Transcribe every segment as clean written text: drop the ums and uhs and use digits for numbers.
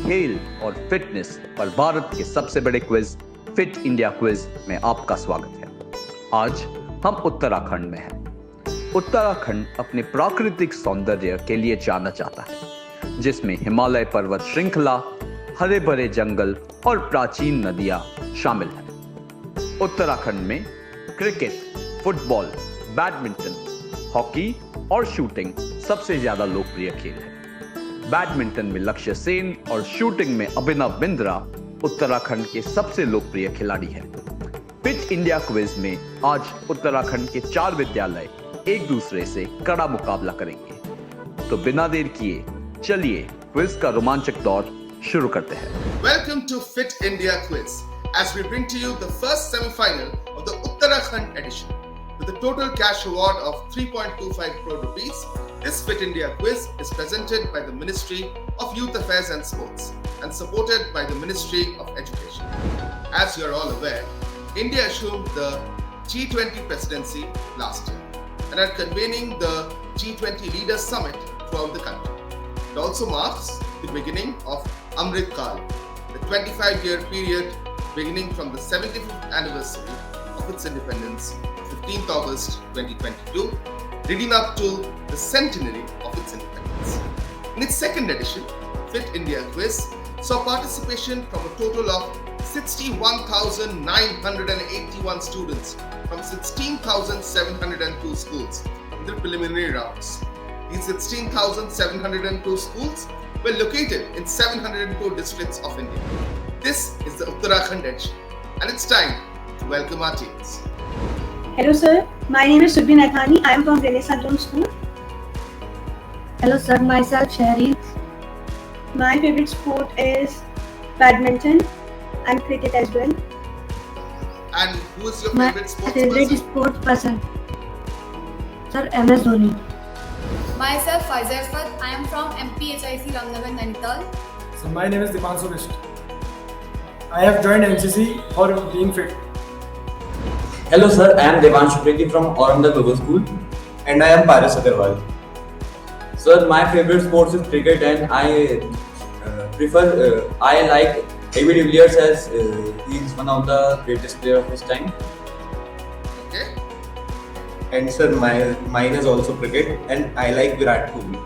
खेल और फिटनेस पर भारत के सबसे बड़े क्विज फिट इंडिया क्विज में आपका स्वागत है। आज हम उत्तराखंड में हैं। उत्तराखंड अपने प्राकृतिक सौंदर्य के लिए जाना जाता है, जिसमें हिमालय पर्वत श्रृंखला, हरे भरे जंगल और प्राचीन नदियां शामिल हैं। उत्तराखंड में क्रिकेट, फुटबॉल, बैडमिंटन, हॉकी और शूटिंग सबसे ज्यादा लोकप्रिय खेल है। बैडमिंटन में लक्ष्य सेन और शूटिंग में अभिनव बिंद्रा उत्तराखंड के सबसे लोकप्रिय खिलाड़ी हैं। फिट इंडिया क्विज में आज उत्तराखंड के 4 विद्यालय एक दूसरे से कड़ा मुकाबला करेंगे। तो बिना देर किए चलिए क्विज का रोमांचक दौर शुरू करते हैं। Welcome to Fit India Quiz as we bring to you the first semi-final of the Uttarakhand edition. With a total cash award of 3.25 crore rupees, this Fit India Quiz is presented by the Ministry of Youth Affairs and Sports and supported by the Ministry of Education. As you are all aware, India assumed the G20 presidency last year and are convening the G20 Leaders Summit throughout the country. It also marks the beginning of Amrit Kal, the 25-year period beginning from the 75th anniversary of its independence, 15th August 2022, leading up to the centenary of its independence. In its second edition, Fit India Quiz saw participation from a total of 61,981 students from 16,702 schools in the preliminary rounds. These 16,702 schools were located in 702 districts of India. This is the Uttarakhand edition, and it's time to welcome our teams. Hello sir, my name is Subin Athani. I am from Renaissance Zone School. Hello sir, myself Shahri. My favorite sport is badminton and cricket as well. And who is your My favorite sports favorite person? sports person, Sir MS Dhoni. Myself Faiza Asfat. I am from MPHIC Ramnagar Nainital. So my name is Dipanshu Bist. I have joined NCC for being fit. Hello sir, I am Devanshu Preti from Aurangabad Global School and I am Paris Agarwal. Sir, my favorite sports is cricket and I like A.B. de Villiers as he is one of the greatest player of his time. Okay. And sir, mine is also cricket and I like Virat Kohli.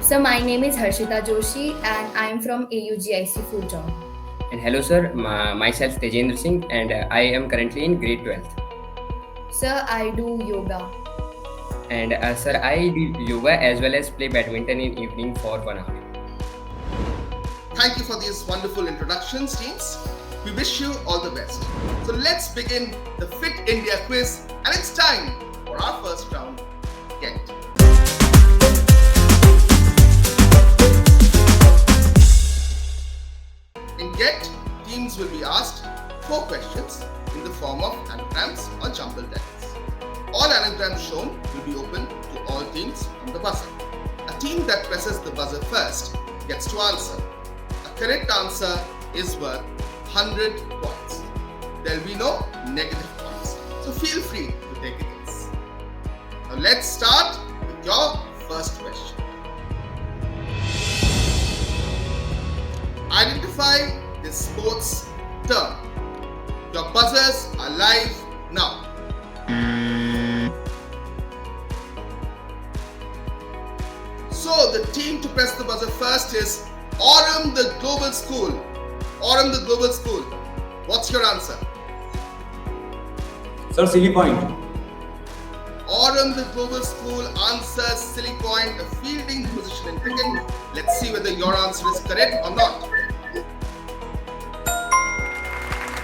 So my name is Harshita Joshi and I am from AUGIC Full Job. And hello sir, myself Tejendra Singh and I am currently in grade 12th. Sir, I do yoga. And sir, I do yoga as well as play badminton in evening for 1 hour. Thank you for these wonderful introductions, teams. We wish you all the best. So let's begin the Fit India Quiz, and it's time for our first round. Get. In Get, teams will be asked 4 questions in the form of anagrams or jumbled text. All anagrams shown will be open to all teams on the buzzer. A team that presses the buzzer first gets to answer. A correct answer is worth 100 points. There will be no negative points, so feel free to take it easy. Now let's start with your first question. Identify this sports term. Your buzzers are live now. So the team to press the buzzer first is Aurum the Global School. Aurum the Global School. What's your answer? Sir, Silly Point. Aurum the Global School answers Silly Point, a fielding position in cricket. Let's see whether your answer is correct or not.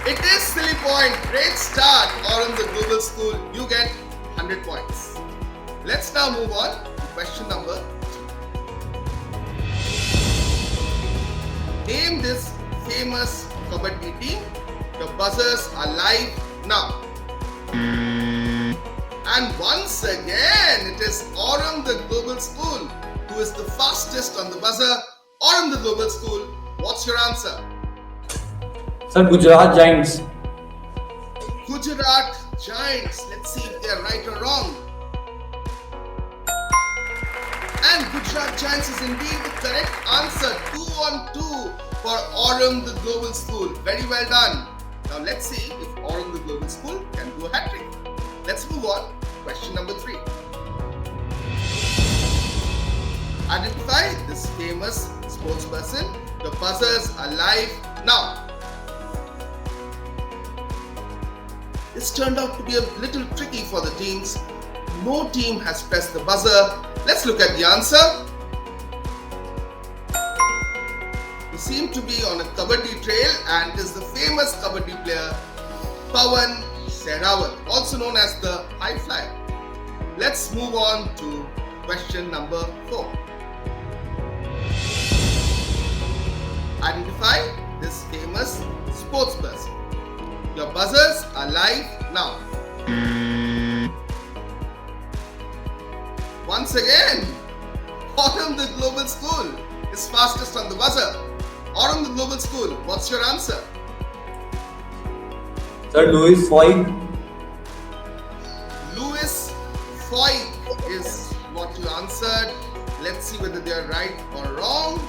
It is Silly Point. Great start, Aurum the Global School. You get 100 points. Let's now move on to question number 3. Name this famous Kabaddi team. Your buzzers are live now. And once again, it is Aurum the Global School who is the fastest on the buzzer. Aurum the Global School, what's your answer? Sir, Gujarat Giants. Gujarat Giants. Let's see if they are right or wrong. And Gujarat Giants is indeed the correct answer. 2 on 2. for Aurum the Global School. Very well done. Now let's see if Aurum the Global School can do a hat trick. Let's move on. Question number 3. Identify this famous sports person. The buzzers are live now. This turned out to be a little tricky for the teams. No team has pressed the buzzer. Let's look at the answer. We seem to be on a kabaddi trail, and it is the famous kabaddi player Pawan Sehrawat, also known as the high flyer. Let's move on to question number 4. Identify this famous sports person. Your buzzers are live now. Once again, Aurum the Global School is fastest on the buzzer. Aurum the Global School, what's your answer? Sir, Louis Foyt. Louis Foyt is what you answered. Let's see whether they are right or wrong.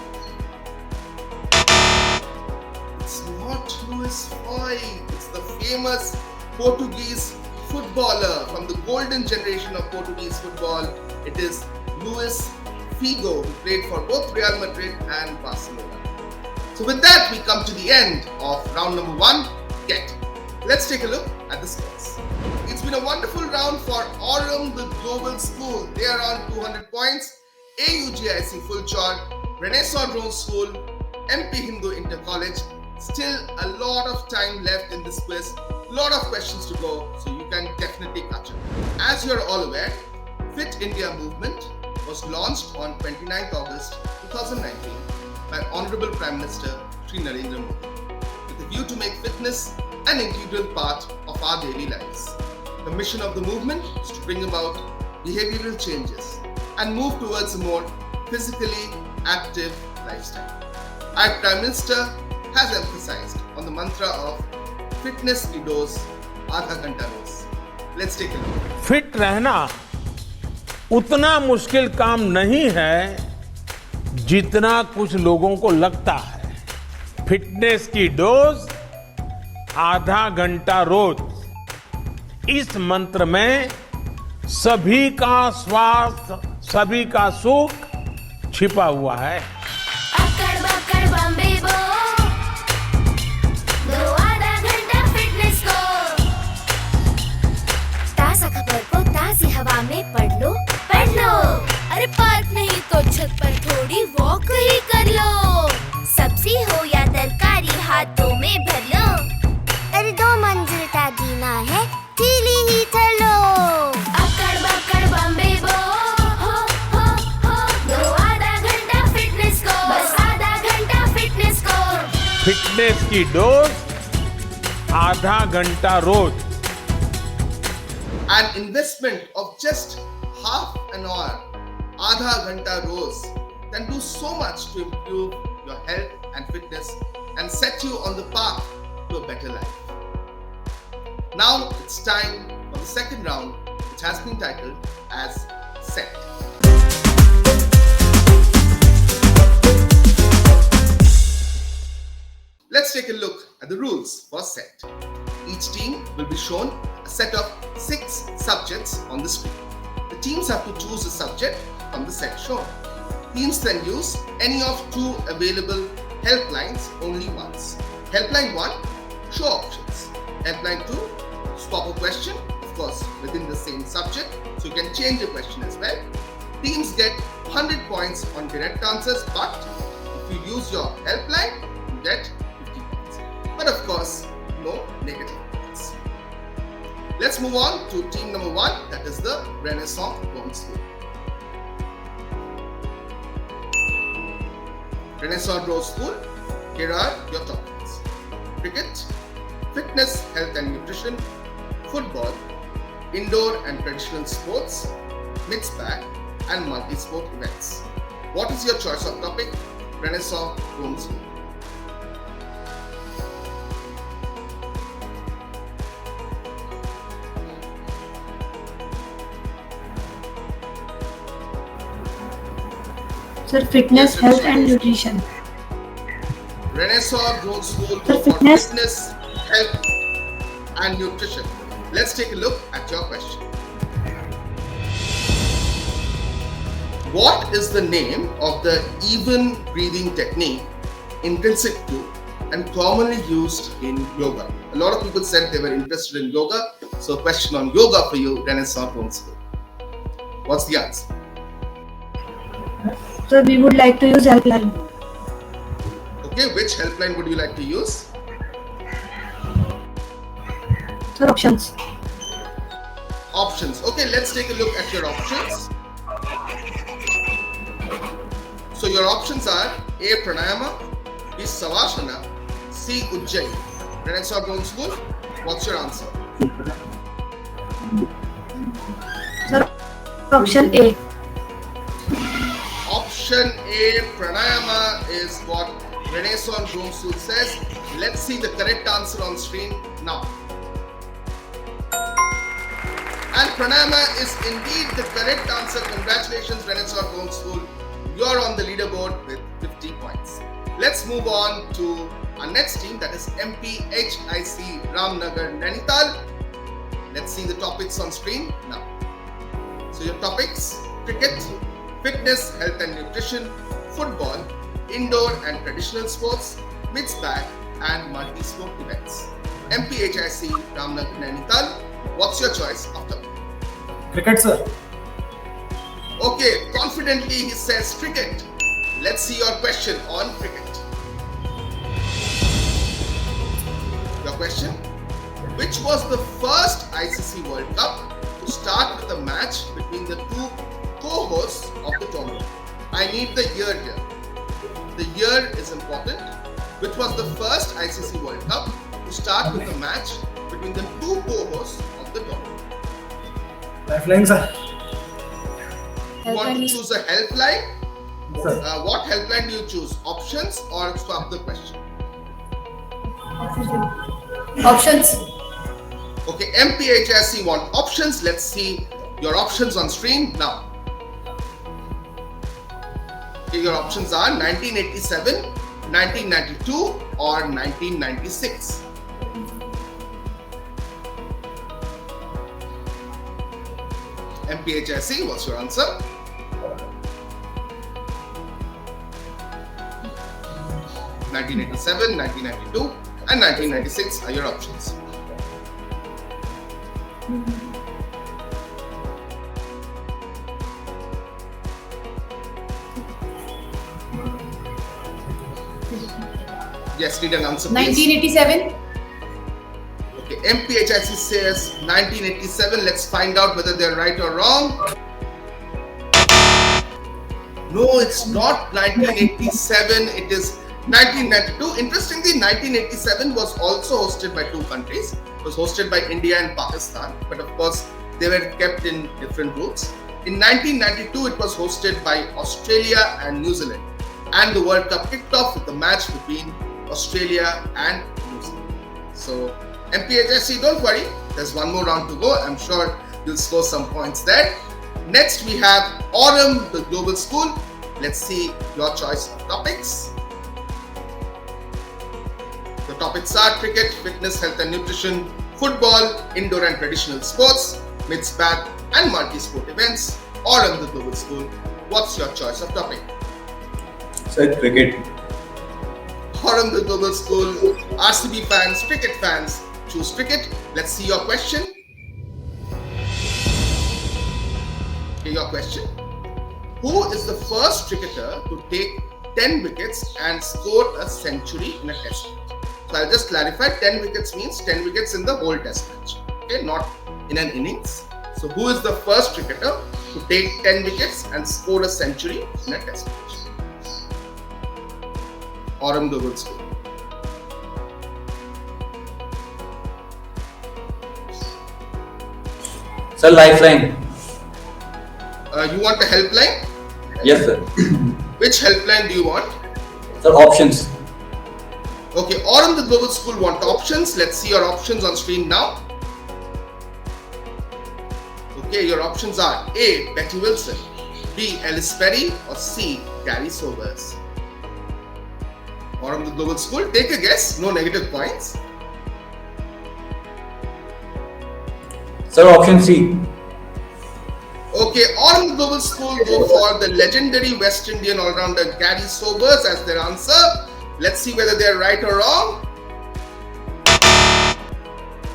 It's not Louis Foyt. It's the famous Portuguese footballer from the golden generation of Portuguese football. It is Luis Figo, who played for both Real Madrid and Barcelona. So with that, we come to the end of round number 1, Get. Let's take a look at the scores. It's been a wonderful round for Aurum the Global School. They are on 200 points. AUGIC Full Chart, Renaissance Drone School, MP Hindu Inter College. Still a lot of time left in this quiz. A lot of questions to go, so you can definitely catch up. As you are all aware, Fit India movement was launched on 29th August 2019 by Honorable Prime Minister Shri Narendra Modi, with a view to make fitness an integral part of our daily lives. The mission of the movement is to bring about behavioral changes and move towards a more physically active lifestyle. Our Prime Minister has emphasized on the mantra of fitness की dose आधा घंटा रोज. Let's take a look. Fit रहना उतना मुश्किल काम नहीं है जितना कुछ लोगों को लगता है. फिटनेस की डोज आधा घंटा रोज. इस मंत्र में सभी का स्वास्थ्य, सभी का सुख छिपा हुआ है. अक्कड़ बक्कड़ बम्बे बो, दो आधा घंटा फिटनेस को. ताज़ा खबर को ताज़ी हवा में पढ़ लो. अरे पार्क नहीं तो छत पर थोड़ी वॉक ही कर लो. सब्जी हो या तरकारी हाथों में भर लो. अरे 2 मंजिल का जीना है, सीढ़ी ही चलो. अक्कड़ बक्कड़ बम्बे बो, हो, दो आधा घंटा फिटनेस को. बस आधा घंटा फिटनेस को. फिटनेस की डोज आधा घंटा रोज. An investment of just half an hour, आधा घंटा रोज, can do so much to improve your health and fitness and set you on the path to a better life. Now it's time for the second round, which has been titled as Set. Let's take a look at the rules for Set. Each team will be shown a set of 6 subjects on the screen. The teams have to choose a subject from the set shown. Teams then use any of 2 available helplines only once. Helpline 1, show options. Helpline 2, swap a question, of course within the same subject, so you can change the question as well. Teams get 100 points on direct answers, but if you use your helpline, you get 50 points. But of course, no negative points. Let's move on to team number 1, that is the Renaissance Drone School. Renaissance Drone School, here are your topics: cricket, fitness, health and nutrition, football, indoor and traditional sports, mixed bag, and multi-sport events. What is your choice of topic? Renaissance Drone School. Sir, fitness, Yes, health sir. and nutrition. Renaissance Growth School Sir, for fitness. Fitness, Health and Nutrition. Let's take a look at your question. What is the name of the even breathing technique intrinsic to and commonly used in yoga? A lot of people said they were interested in yoga. So, question on yoga for you, Renaissance Growth School. What's the answer? Sir, we would like to use helpline. Okay, which helpline would you like to use? Sir, options. Options. Okay, let's take a look at your options. So your options are A. Pranayama, B. Savasana, C. Ujjayi. Renaissance Growth School, what's your answer? Sir, option A. Option A, Pranayama is what Renaissance Growth School says. Let's see the correct answer on screen now. And Pranayama is indeed the correct answer. Congratulations, Renaissance Growth School. You're on the leaderboard with 50 points. Let's move on to our next team, that is MPHIC Ramnagar Nainital. Let's see the topics on screen now. So your topics: cricket, fitness, health and nutrition, football, indoor and traditional sports, mixed bag and multi-sport events. MPHIC Ramnagar Nainital, what's your choice of topic? Cricket, sir. Okay, confidently he says cricket. Let's see your question on cricket. Your question: which was the first ICC World Cup to start with a match between the two co-hosts of the tournament? I need the year here. The year is important. Which was the first ICC World Cup to start with a match between the two co-hosts of the tournament? Lifeline, sir. You want to choose a helpline? Sir. What helpline do you choose? Options or swap the question? Options. Okay, MPHIC want options. Let's see your options on screen now. Okay, your options are 1987, 1992 or 1996. MPHIC, what's your answer? (1987, 1992 and 1996 are your options. Yes, need an answer, please. 1987. Okay, MPHIC says 1987. Let's find out whether they're right or wrong. No, it's not 1987. It is 1992. Interestingly, 1987 was also hosted by two countries. It was hosted by India and Pakistan, but of course, they were kept in different groups. In 1992, it was hosted by Australia and New Zealand. And the World Cup kicked off with a match between Australia and New Zealand. So, MPHIC, don't worry. There's one more round to go. I'm sure you'll score some points there. Next, we have Aurum, the Global School. Let's see your choice of topics. The topics are cricket, fitness, health and nutrition, football, indoor and traditional sports, mixed bag and multi-sport events, Aurum, the Global School. What's your choice of topic? Sir, cricket. Aurum, the Global School. RCB fans, cricket fans, choose cricket. Let's see your question. Okay, your question. Who is the first cricketer to take 10 wickets and score a century in a test match? So I'll just clarify, 10 wickets means 10 wickets in the whole test match. Okay, not in an innings. So who is the first cricketer to take 10 wickets and score a century in a test match? Aurum, the Global School. Sir, lifeline. You want a helpline? Yes, sir. Which helpline do you want? Sir, options. Okay, Aurum, the Global School want options. Let's see your options on screen now. Okay, your options are A. Betty Wilson, B. Ellis Perry or C. Gary Sobers. Aurum the Global School, take a guess, no negative points. Sir, option C. Okay, Aurum the Global School go for the legendary West Indian all-rounder Gary Sobers as their answer. Let's see whether they're right or wrong.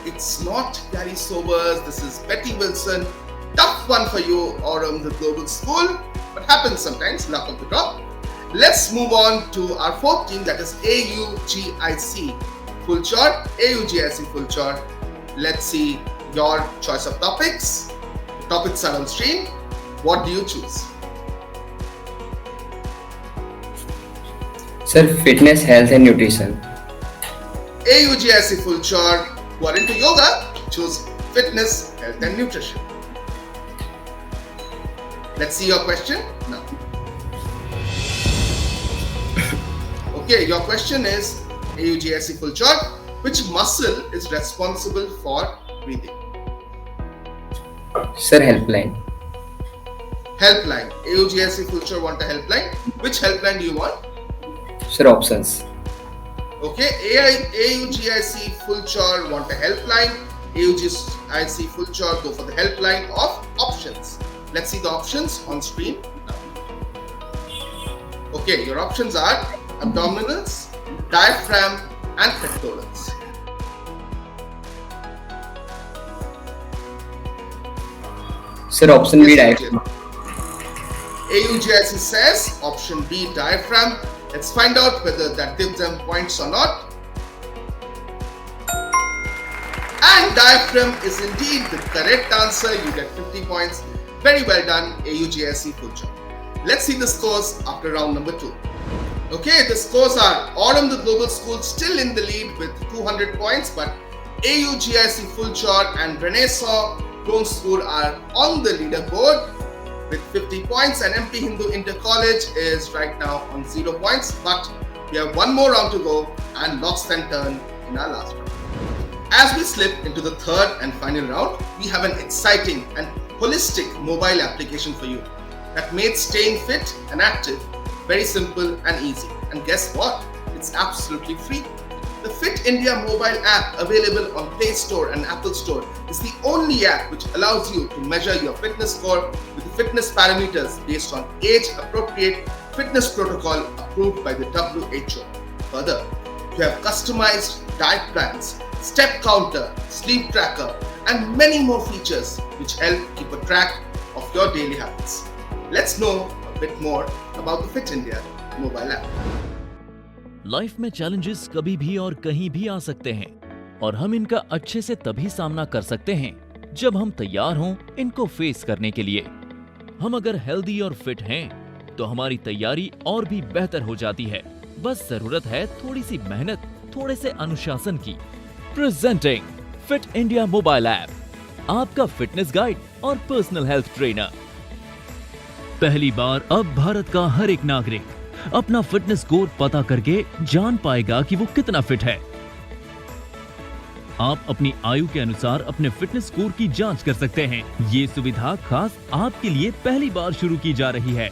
It's not Gary Sobers, this is Betty Wilson. Tough one for you, Aurum the Global School, but happens sometimes, luck of the draw. Let's move on to our fourth team, that is AUGIC Full Chart. AUGIC Full Chart. Let's see your choice of topics. The topics are on screen. What do you choose? Sir, fitness, health and nutrition. AUGIC Full Chart, who are into yoga, choose fitness, health and nutrition. Let's see your question now. Okay, your question is AUGIC Full Chart. Which muscle is responsible for breathing? Sir, helpline. Helpline. AUGIC Full Chart want a helpline. Which helpline do you want? Sir, options. Okay, AUGIC Full Chart want a helpline. AUGIC Full Chart go for the helpline of options. Let's see the options on screen now. Okay, your options are abdominals, diaphragm and pectorals. Sir, option B, Yes, diaphragm. AUGIC says option B, diaphragm. Let's find out whether that gives them points or not. And diaphragm is indeed the correct answer. You get 50 points. Very well done, AUGIC Full Chart. Let's see the scores after round number 2. Okay, the scores are Aurum the Global School still in the lead with 200 points, but AUGIC Full Chart and Renaissance Clone School are on the leaderboard with 50 points, and MP Hindu Inter College is right now on 0 points, but we have one more round to go and lots can turn in our last round. As we slip into the third and final round, we have an exciting and holistic mobile application for you that made staying fit and active very simple and easy. And guess what? It's absolutely free. The Fit India mobile app available on Play Store and Apple Store is the only app which allows you to measure your fitness score with the fitness parameters based on age-appropriate fitness protocol approved by the WHO. Further, you have customized diet plans, step counter, sleep tracker, and many more features which help keep a track of your daily habits. Let's know a bit more about the Fit India mobile app. Life में challenges कभी भी और कहीं भी आ सकते हैं और हम इनका अच्छे से तभी सामना कर सकते हैं जब हम तैयार हों इनको फेस करने के लिए। हम अगर हेल्दी और फिट हैं तो हमारी तैयारी और भी बेहतर हो जाती है। बस जरूरत है थोड़ी सी मेहनत, थोड़े से अनुशासन की। Presenting fit India mobile app, आपका फिटनेस गाइड और पर्सनल हेल्थ ट्रेनर। पहली बार अब भारत का हर एक नागरिक अपना फिटनेस स्कोर पता करके जान पाएगा कि वो कितना फिट है। आप अपनी आयु के अनुसार अपने फिटनेस स्कोर की जांच कर सकते हैं। ये सुविधा खास आपके लिए पहली बार शुरू की जा रही है।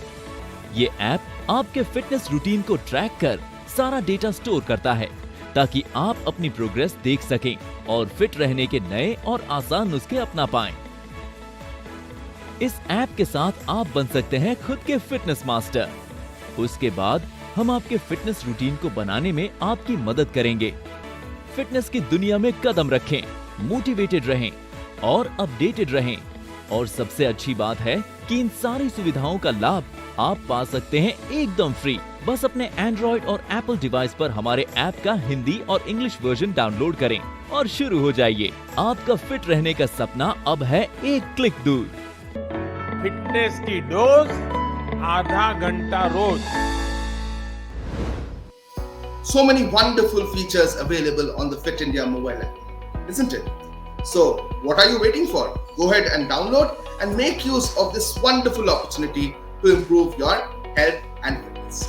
ये ऐप आपके फिटनेस रूटीन को ट्रैक कर सारा डेटा स्टोर करता है ताकि आप अपनी प्रोग्रेस देख सकें और फिट रहने के नए और आसान नुस्खे अपना पाएं। इस ऐप के साथ आप बन सकते हैं खुद के फिटनेस मास्टर। उसके बाद हम आपके फिटनेस रूटीन को बनाने में आपकी मदद करेंगे। फिटनेस की दुनिया में कदम रखें, मोटिवेटेड रहें और अपडेटेड रहें। और सबसे अच्छी बात है कि इन सारी सुविधाओं का लाभ आप पा सकते हैं एकदम फ्री। बस अपने एंड्रॉइड और एप्पल डिवाइस पर हमारे ऐप का हिंदी और इंग्लिश वर्जन डाउनलोड करें और शुरू हो जाइए। आपका फिट रहने का सपना अब है एक क्लिक दूर। फिटनेस की डोज आधा घंटा रोज। So many wonderful features available on the Fit India mobile app, isn't it? So, what are you waiting for? Go ahead and download and make use of this wonderful opportunity to improve your health and fitness.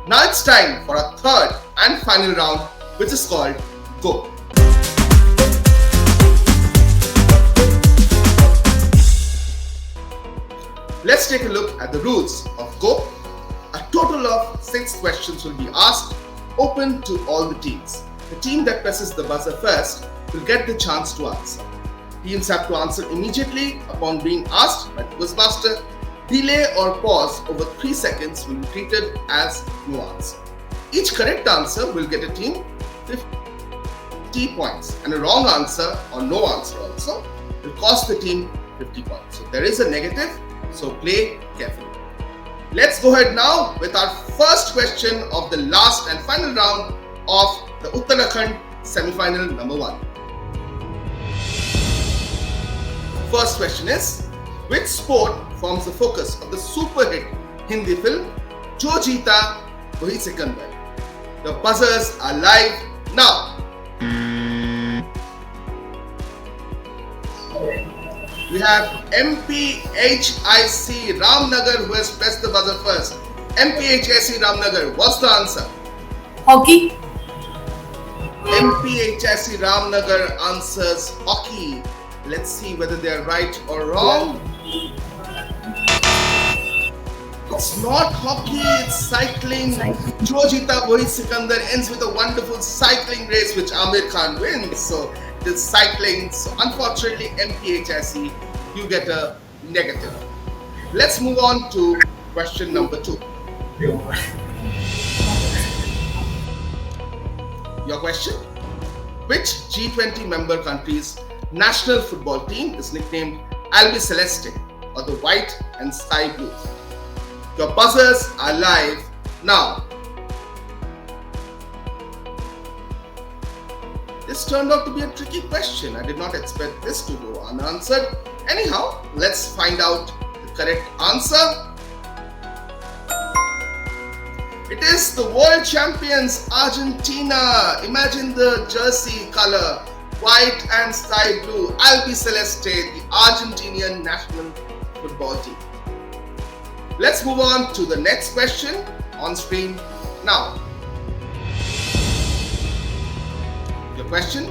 Now it's time for our third and final round, which is called Go. Let's take a look at the rules of Go. A total of 6 questions will be asked. open to all the teams. The team that presses the buzzer first will get the chance to answer. Teams have to answer immediately upon being asked by the quizmaster. Delay or pause over 3 seconds will be treated as no answer. Each correct answer will get a team 50 points, and a wrong answer or no answer also will cost the team 50 points. So there is a negative, so play carefully. Let's go ahead now with our first question of the last and final round of the Uttarakhand semi-final number 1. First question is, which sport forms the focus of the super hit Hindi film Jo Jeeta Wahi Sikandar? The buzzers are live now. We have MPHIC Ramnagar who has pressed the buzzer first. MPHIC Ramnagar, what's the answer? Hockey. MPHIC Ramnagar answers hockey. Let's see whether they are right or wrong. It's not hockey, it's cycling. Jo Jeeta Wahi Sikandar ends with a wonderful cycling race which Amir Khan wins. So it is cycling. So unfortunately, MPHIC, you get a negative. Let's move on to question number 2. Your question? Which G20 member country's national football team is nicknamed Albi Celeste, or the white and sky blue? Your buzzers are live now. This turned out to be a tricky question. I did not expect this to go unanswered. Anyhow, let's find out the correct answer. It is the world champions Argentina. Imagine the jersey color, white and sky blue. Albi Celeste, the Argentinian national football team. Let's move on to the next question on screen now. Your question: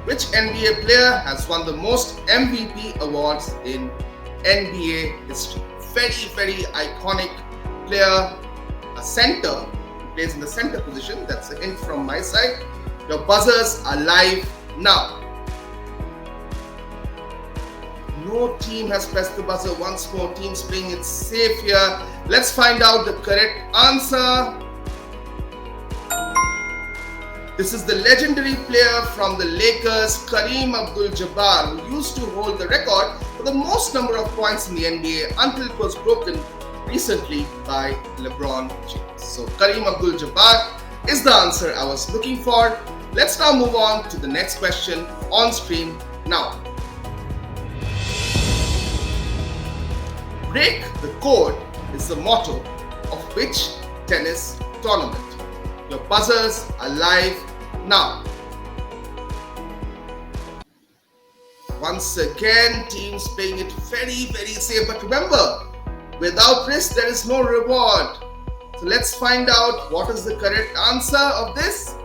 which NBA player has won the most MVP awards in NBA history? Very, very iconic player, a center, who plays in the center position. That's a hint from my side. Your buzzers are live now. No team has pressed the buzzer once more. Teams playing it safe here. Let's find out the correct answer. This is the legendary player from the Lakers, Kareem Abdul-Jabbar, who used to hold the record for the most number of points in the NBA until it was broken recently by LeBron James. So Kareem Abdul-Jabbar is the answer I was looking for. Let's now move on to the next question on screen now. Break the code is the motto of which tennis tournament? Your buzzers are live now. Once again, teams playing it very, very safe. But remember, without risk, there is no reward. So let's find out what is the correct answer of this.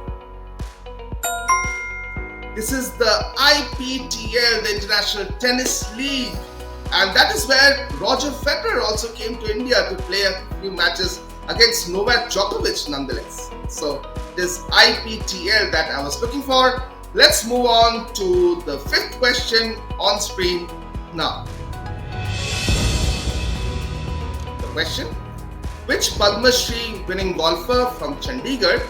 This is the IPTL, the International Tennis League. And that is where Roger Federer also came to India to play a few matches against Novak Djokovic nonetheless. So it is IPTL that I was looking for. Let's move on to the fifth question on screen now. The question: which Padma Shri winning golfer from Chandigarh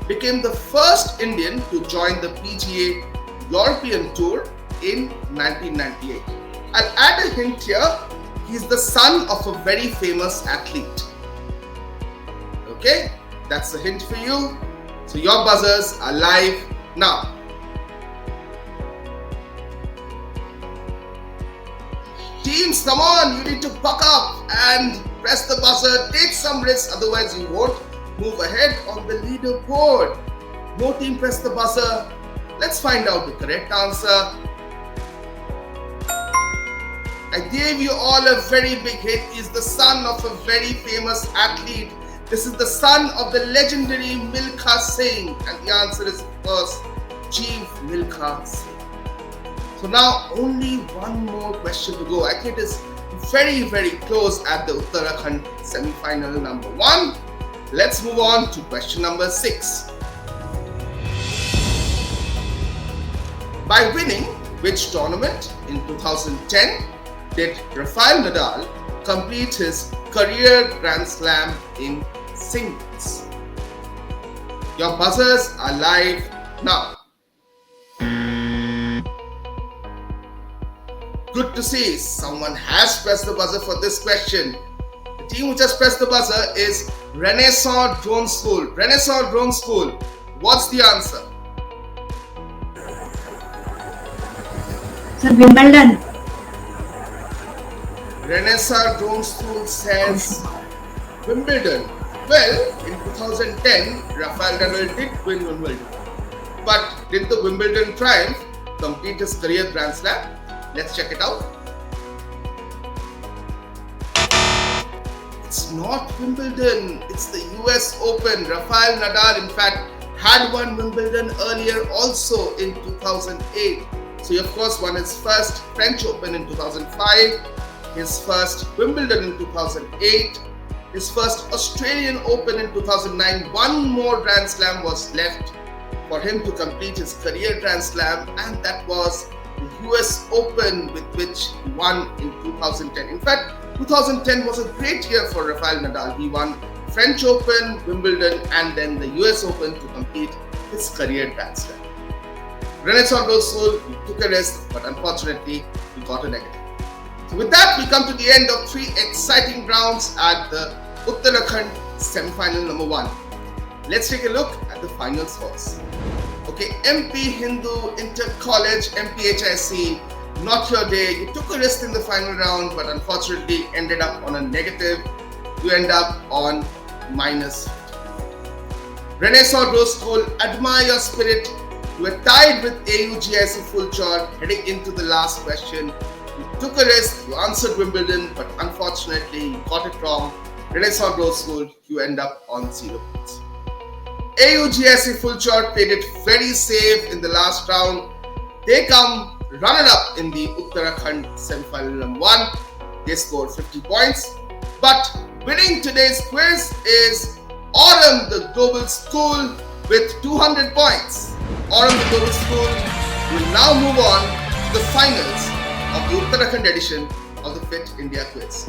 became the first Indian to join the PGA European Tour in 1998? I'll add a hint here. He's the son of a very famous athlete. Okay, that's a hint for you. So your buzzers are live now. Teams, come on, you need to buck up and press the buzzer, take some risks, otherwise you won't move ahead on the leaderboard. No team pressed the buzzer. Let's find out the correct answer. I gave you all a very big hit. He's the son of a very famous athlete. This is the son of the legendary Milkha Singh, and the answer is, of course, Chief Milkha Singh. So now only one more question to go. I think it is very, very close at the Uttarakhand semi-final number 1. Let's move on to question number 6. By winning which tournament in 2010 did Rafael Nadal complete his career Grand Slam in singles? Your buzzers are live now. Good to see someone has pressed the buzzer for this question. The team which has pressed the buzzer is Renaissance Drone School. Renaissance Drone School, what's the answer? Sir, Wimbledon. Renaissance Drone School says Wimbledon. Well, in 2010, Rafael Nadal did win Wimbledon. But did the Wimbledon triumph complete his career Grand Slam? Let's check it out. It's not Wimbledon, it's the US Open. Rafael Nadal, in fact, had won Wimbledon earlier also in 2008. So he of course won his first French Open in 2005, his first Wimbledon in 2008, his first Australian Open in 2009. One more Grand Slam was left for him to complete his career Grand Slam, and that was the US Open, with which he won in 2010. In fact, 2010 was a great year for Rafael Nadal. He won French Open, Wimbledon, and then the US Open to complete his career Grand Slam. Renaissance Drone School, he took a risk, but unfortunately, he got a negative. So with that, we come to the end of 3 exciting rounds at the Uttarakhand semi-final number 1. Let's take a look at the final scores. Okay, MP Hindu Inter-College, MPHIC, not your day. You took a risk in the final round, but unfortunately ended up on a negative. You end up on -50. Renaissance Drone School, admire your spirit. You were tied with AUGIC Fulchor heading into the last question. You took a risk, you answered Wimbledon, but unfortunately you got it wrong. Renaissance Drone School, you end up on 0 points. AUGIC Fulchor played it very safe in the last round. They come runner-up in the Uttarakhand semi-final number 1. They scored 50 points. But winning today's quiz is Aurum, the Global School, with 200 points. Aurum, the Global School, will now move on to the finals of the Uttarakhand edition of the Fit India Quiz.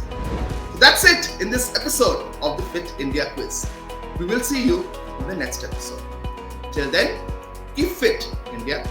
So that's it in this episode of the Fit India Quiz. We will see you in the next episode. Till then, keep fit, India.